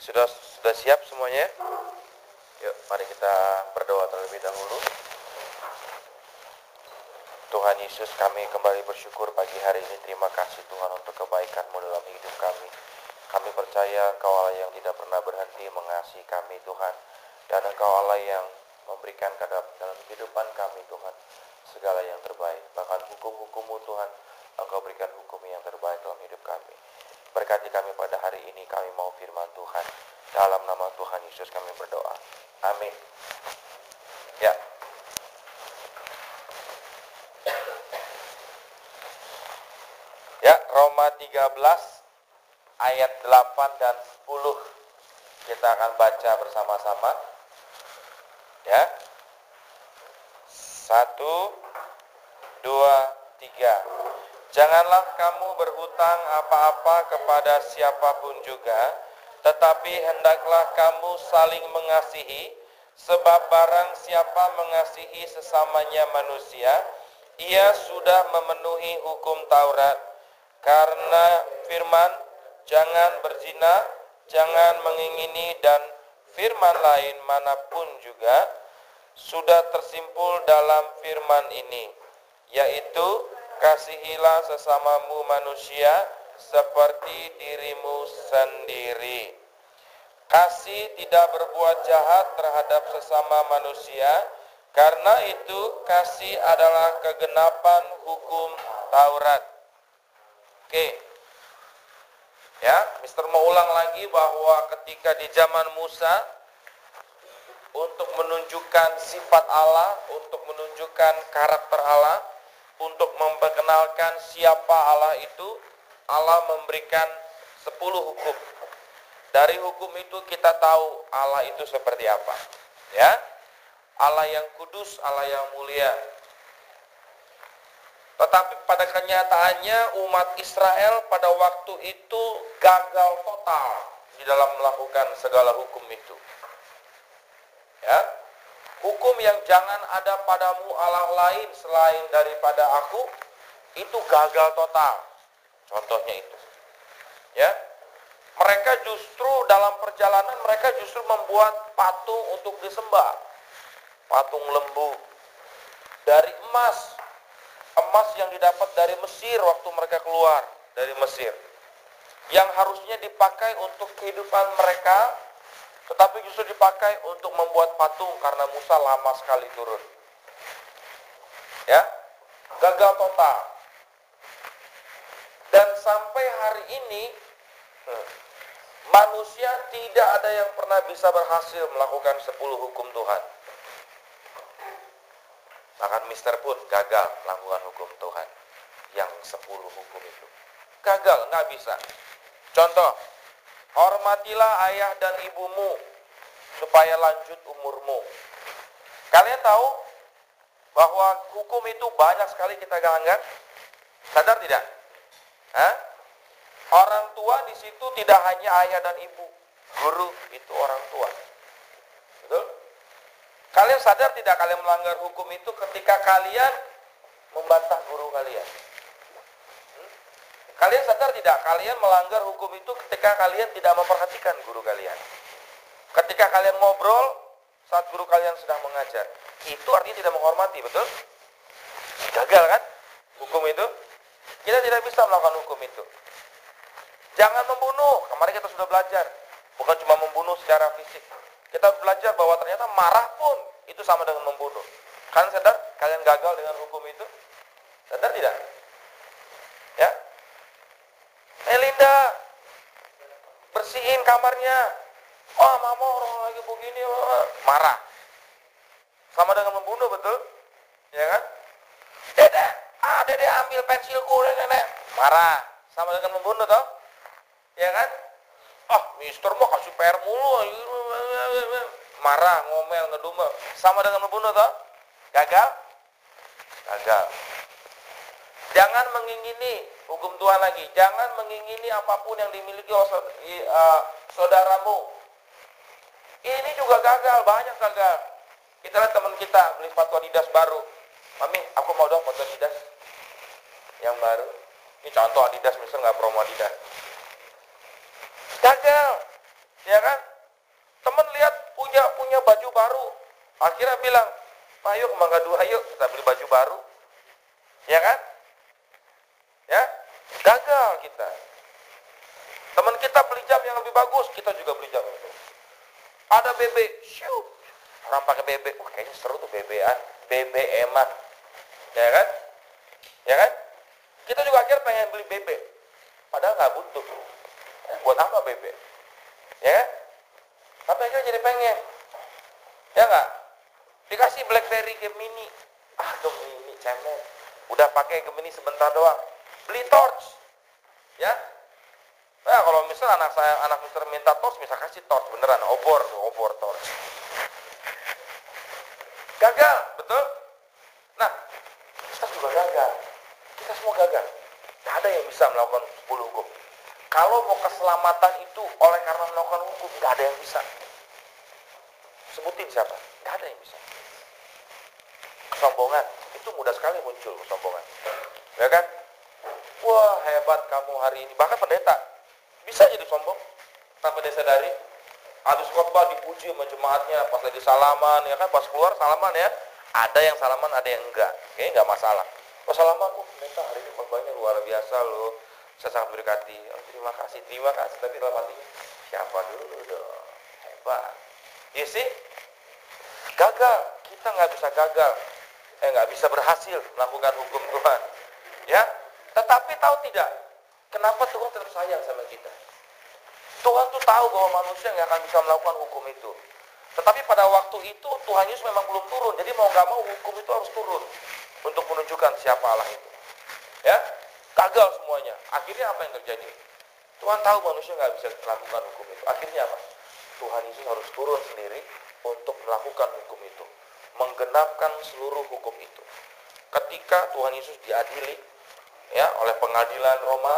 Sudah siap semuanya? Yuk, mari kita berdoa terlebih dahulu. Tuhan Yesus, kami kembali bersyukur pagi hari ini. Terima kasih Tuhan untuk kebaikan-Mu dalam hidup kami. Kami percaya Engkau Allah yang tidak pernah berhenti mengasihi kami Tuhan. Dan Engkau Allah yang memberikan dalam kehidupan kami Tuhan segala yang terbaik. Bahkan hukum-hukum-Mu Tuhan, Engkau berikan hukum yang terbaik dalam hidup kami. Berkati kami pada hari ini, kami mau firman Tuhan. Dalam nama Tuhan Yesus kami berdoa. Amin. Ya. Ya, Roma 13 ayat 8 dan 10 kita akan baca bersama-sama. Ya. 1 2 3. Janganlah kamu berhutang apa-apa kepada siapapun juga, tetapi hendaklah kamu saling mengasihi, sebab barang siapa mengasihi sesamanya manusia, ia sudah memenuhi hukum Taurat. Karena firman, jangan berzina, jangan mengingini, dan firman lain manapun juga sudah tersimpul dalam firman ini, yaitu kasihilah sesamamu manusia seperti dirimu sendiri. Kasih tidak berbuat jahat terhadap sesama manusia, karena itu kasih adalah kegenapan hukum Taurat. Oke. Ya, Mister mau ulang lagi bahwa ketika di zaman Musa, untuk menunjukkan sifat Allah, untuk menunjukkan karakter Allah, untuk memperkenalkan siapa Allah itu, Allah memberikan 10 hukum. Dari hukum itu kita tahu Allah itu seperti apa. Ya, Allah yang kudus, Allah yang mulia. Tetapi pada kenyataannya umat Israel pada waktu itu gagal total di dalam melakukan segala hukum itu. Ya, hukum yang jangan ada padamu Allah lain selain daripada aku, itu gagal total. Contohnya itu. Ya, mereka justru dalam perjalanan mereka justru membuat patung untuk disembah. Patung lembu dari emas yang didapat dari Mesir waktu mereka keluar dari Mesir, yang harusnya dipakai untuk kehidupan mereka, tetapi justru dipakai untuk membuat patung karena Musa lama sekali turun. Ya, gagal total. Dan sampai hari ini manusia tidak ada yang pernah bisa berhasil melakukan 10 hukum Tuhan. Bahkan Mister pun gagal melakukan hukum Tuhan yang 10 hukum itu. Gagal, nggak bisa. Contoh, hormatilah ayah dan ibumu supaya lanjut umurmu. Kalian tahu bahwa hukum itu banyak sekali kita langgar? Sadar tidak? Hah? Orang tua di situ tidak hanya ayah dan ibu, guru itu orang tua. Betul? Kalian sadar tidak kalian melanggar hukum itu ketika kalian membantah guru kalian? Kalian sadar tidak kalian melanggar hukum itu ketika kalian tidak memperhatikan guru kalian? Ketika kalian ngobrol saat guru kalian sedang mengajar, itu artinya tidak menghormati, betul? Gagal kan hukum itu? Kita tidak bisa melakukan hukum itu. Jangan membunuh, kemarin kita sudah belajar. Bukan cuma membunuh secara fisik. Kita belajar bahwa ternyata marah pun itu sama dengan membunuh. Kalian sadar kalian gagal dengan hukum itu? Sadar tidak? Ya? Linda, bersihin kamarnya. Oh, mama orang lagi begini, marah. Sama dengan membunuh, betul? Ya kan? Dede ambil pensilku, nenek. Marah. Sama dengan membunuh, toh? Ya kan? Mister mau kasih PR mulu. Marah, ngomel, ngedumel. Sama dengan membunuh, toh? Gagal? Gagal. Jangan mengingini hukum Tuhan lagi. Jangan mengingini apapun yang dimiliki oleh saudaramu. Ini juga gagal, banyak gagal. Kita lihat teman kita beli sepatu Adidas baru. Mami, aku mau dong sepatu Adidas yang baru. Ini contoh Adidas, misal nggak promo Adidas. Gagal. Ya kan? Teman lihat punya baju baru, akhirnya bilang, ayo ke Mangga 2 yuk kita beli baju baru. Ya kan? Ya, gagal kita. Teman kita beli jam yang lebih bagus, kita juga beli jam itu. Ada BB, shoot. Orang pakai BB, kayaknya seru tuh BB-an, BBM-an. Ya kan? Ya kan? Kita juga akhirnya pengen beli BB. Padahal nggak butuh. Buat apa BB? Ya kan? Tapi akhirnya jadi pengen. Ya nggak? Dikasih BlackBerry Gemini. Gemini cemen. Udah pakai Gemini sebentar doang. Beli torch. Ya. Nah, kalau misal anak mister minta torch, misal kasih torch beneran, obor torch. Gagal, betul? Nah, kita juga gagal. Kita semua gagal. Tidak ada yang bisa melakukan 10 hukum. Kalau mau keselamatan itu oleh karena melakukan hukum, tidak ada yang bisa. Sebutin siapa? Tidak ada yang bisa. Kesombongan, itu mudah sekali muncul kesombongan. Ya kan? Wah, hebat kamu hari ini. Bahkan pendeta bisa jadi sombong tanpa disadari. Habis khotbah dipuji sama jemaatnya, pas lagi salaman, ya kan, pas keluar salaman ya. Ada yang salaman, ada yang enggak. Kayaknya enggak masalah. Pas salaman, pendeta hari ini khotbahnya luar biasa loh. Saya sangat berkati. Terima kasih. Tapi dalam hatinya, siapa dulu dong? Hebat. You see? Gagal. Kita nggak bisa gagal. Nggak bisa berhasil melakukan hukum Tuhan. Ya. Tetapi tahu tidak? Kenapa Tuhan tetap sayang sama kita? Tuhan tuh tahu bahwa manusia nggak akan bisa melakukan hukum itu. Tetapi pada waktu itu Tuhan Yesus memang belum turun. Jadi mau nggak mau hukum itu harus turun untuk menunjukkan siapa Allah itu. Ya, gagal semuanya. Akhirnya apa yang terjadi? Tuhan tahu manusia nggak bisa melakukan hukum itu. Akhirnya apa? Tuhan Yesus harus turun sendiri untuk melakukan hukum itu, menggenapkan seluruh hukum itu. Ketika Tuhan Yesus diadili, ya, oleh pengadilan Roma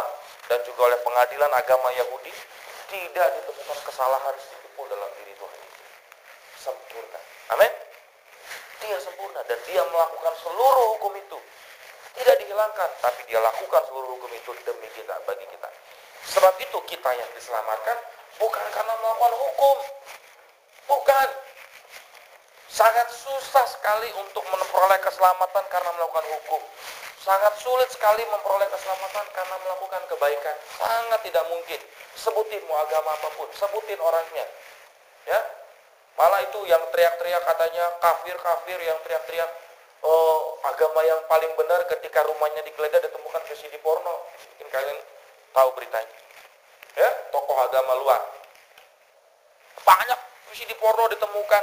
dan juga oleh pengadilan agama Yahudi, tidak ditemukan kesalahan sedikit pun dalam diri Tuhan Yesus. Sempurna. Amin. Dia sempurna dan dia melakukan seluruh hukum itu. Tidak dihilangkan, tapi dia lakukan seluruh hukum itu demi kita, bagi kita. Sebab itu kita yang diselamatkan bukan karena melakukan hukum. Bukan. Sangat susah sekali untuk memperoleh keselamatan karena melakukan hukum. Sangat sulit sekali memperoleh keselamatan karena melakukan kebaikan. Sangat tidak mungkin. Sebutin mau agama apapun, sebutin orangnya. Ya. Malah itu yang teriak-teriak katanya kafir yang teriak-teriak, agama yang paling benar ketika rumahnya digeledah ditemukan VCD porno. Mungkin kalian tahu beritanya. Ya, tokoh agama luar. Banyak VCD porno ditemukan.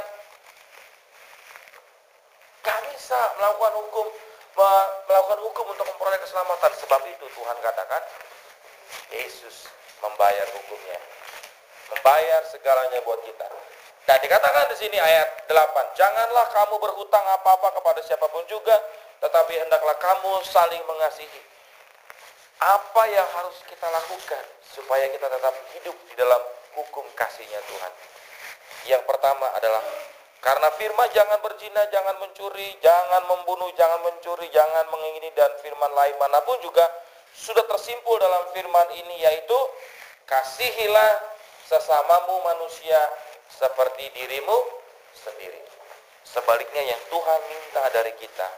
Gak bisa melakukan hukum untuk memperoleh keselamatan. Sebab itu Tuhan katakan Yesus membayar hukumnya, membayar segalanya buat kita. Dan dikatakan di sini ayat 8, janganlah kamu berhutang apa-apa kepada siapapun juga, tetapi hendaklah kamu saling mengasihi. Apa yang harus kita lakukan supaya kita tetap hidup di dalam hukum kasih-Nya Tuhan? Yang pertama adalah karena firman jangan berzina, jangan mencuri, jangan membunuh, jangan mencuri, jangan mengingini, dan firman lain manapun juga sudah tersimpul dalam firman ini, yaitu kasihilah sesamamu manusia seperti dirimu sendiri. Sebaliknya yang Tuhan minta dari kita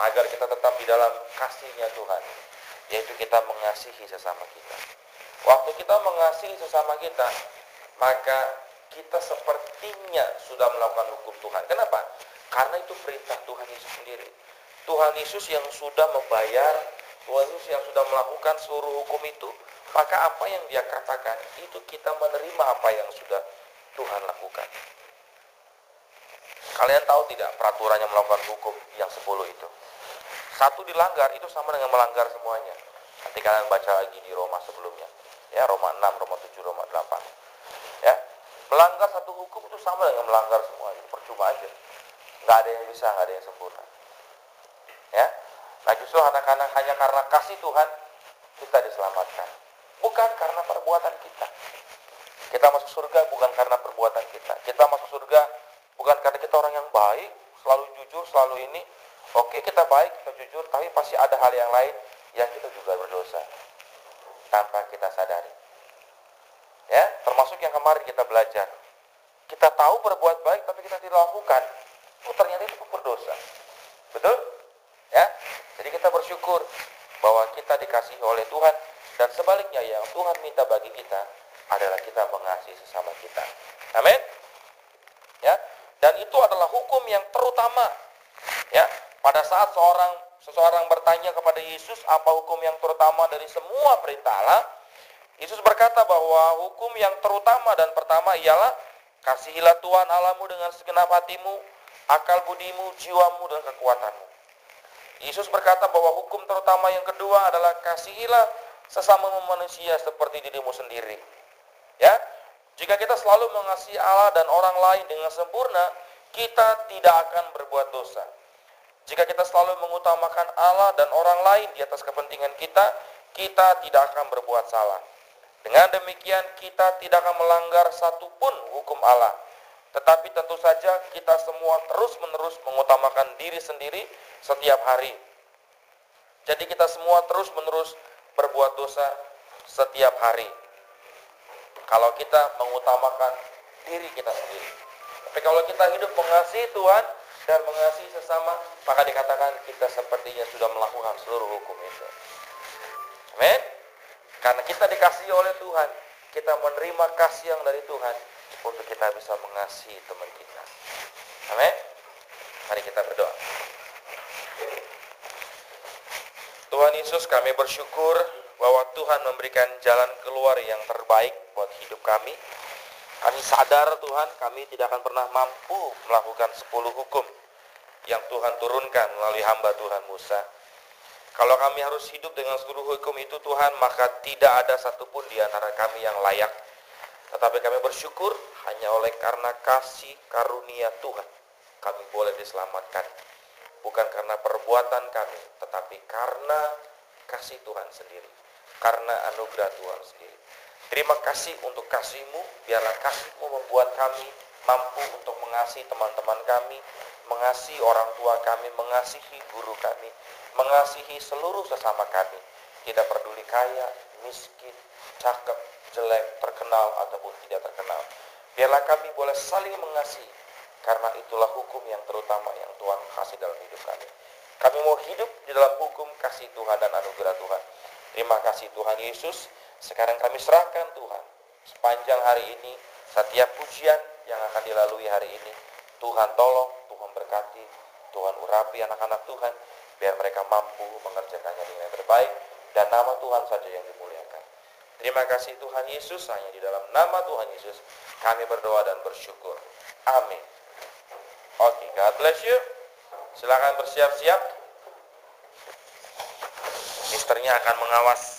agar kita tetap di dalam kasih-Nya Tuhan, yaitu kita mengasihi sesama kita. Waktu kita mengasihi sesama kita, maka kita sepertinya sudah melakukan hukum Tuhan. Kenapa? Karena itu perintah Tuhan Yesus sendiri. Tuhan Yesus yang sudah membayar, Tuhan Yesus yang sudah melakukan seluruh hukum itu. Maka apa yang dia katakan, itu kita menerima apa yang sudah Tuhan lakukan. Kalian tahu tidak peraturan yang melakukan hukum yang 10 itu? Satu dilanggar, itu sama dengan melanggar semuanya. Nanti kalian baca lagi di Roma sebelumnya. Ya, Roma 6, Roma 7, Roma 8. Ya, melanggar satu hukum itu sama dengan melanggar semuanya. Percuma aja. Nggak ada yang bisa, nggak ada yang sempurna. Ya, nah justru anak-anak hanya karena kasih Tuhan kita diselamatkan. Bukan karena perbuatan kita. Kita masuk surga bukan karena perbuatan kita. Kita masuk surga bukan karena kita orang yang baik, selalu jujur, selalu ini. Oke, kita baik, kita jujur, tapi pasti ada hal yang lain yang kita juga berdosa tanpa kita sadari. Ya, termasuk yang kemarin kita belajar. Kita tahu berbuat baik tapi kita tidak lakukan. Ternyata itu berdosa. Betul? Ya. Jadi kita bersyukur bahwa kita dikasihi oleh Tuhan, dan sebaliknya yang Tuhan minta bagi kita adalah kita mengasihi sesama kita. Amin. Ya. Dan itu adalah hukum yang terutama. Ya. Pada saat seseorang bertanya kepada Yesus, apa hukum yang terutama dari semua perintah Allah? Yesus berkata bahwa hukum yang terutama dan pertama ialah kasihilah Tuhan Allahmu dengan segenap hatimu, akal budimu, jiwamu, dan kekuatanmu. Yesus berkata bahwa hukum terutama yang kedua adalah kasihilah sesama manusia seperti dirimu sendiri. Ya, jika kita selalu mengasihi Allah dan orang lain dengan sempurna, kita tidak akan berbuat dosa. Jika kita selalu mengutamakan Allah dan orang lain di atas kepentingan kita, kita tidak akan berbuat salah. Dengan demikian kita tidak akan melanggar satupun hukum Allah. Tetapi tentu saja kita semua terus-menerus mengutamakan diri sendiri setiap hari. Jadi kita semua terus-menerus berbuat dosa setiap hari. Kalau kita mengutamakan diri kita sendiri. Tapi kalau kita hidup mengasihi Tuhan dan mengasihi sesama, maka dikatakan kita sepertinya sudah melakukan seluruh hukum itu. Amin. Karena kita dikasihi oleh Tuhan, kita menerima kasih yang dari Tuhan untuk kita bisa mengasihi teman kita. Amin. Mari kita berdoa. Tuhan Yesus, kami bersyukur bahwa Tuhan memberikan jalan keluar yang terbaik buat hidup kami. Kami sadar Tuhan, kami tidak akan pernah mampu melakukan 10 hukum yang Tuhan turunkan melalui hamba Tuhan Musa. Kalau kami harus hidup dengan seluruh hukum itu Tuhan, maka tidak ada satupun di antara kami yang layak. Tetapi kami bersyukur hanya oleh karena kasih karunia Tuhan kami boleh diselamatkan. Bukan karena perbuatan kami, tetapi karena kasih Tuhan sendiri. Karena anugerah Tuhan sendiri. Terima kasih untuk kasih-Mu, biarlah kasih-Mu membuat kami mampu untuk mengasihi teman-teman kami, mengasihi orang tua kami, mengasihi guru kami, mengasihi seluruh sesama kami. Tidak peduli kaya, miskin, cakep, jelek, terkenal ataupun tidak terkenal. Biarlah kami boleh saling mengasihi, karena itulah hukum yang terutama yang Tuhan kasih dalam hidup kami. Kami mau hidup di dalam hukum kasih Tuhan dan anugerah Tuhan. Terima kasih Tuhan Yesus. Sekarang kami serahkan Tuhan sepanjang hari ini, setiap pujian yang akan dilalui hari ini. Tuhan tolong, Tuhan berkati, Tuhan urapi anak-anak Tuhan, biar mereka mampu mengerjakannya dengan yang terbaik, dan nama Tuhan saja yang dimuliakan. Terima kasih Tuhan Yesus, hanya di dalam nama Tuhan Yesus kami berdoa dan bersyukur. Amin. Oke, God bless you. Silakan bersiap-siap. Misternya akan mengawas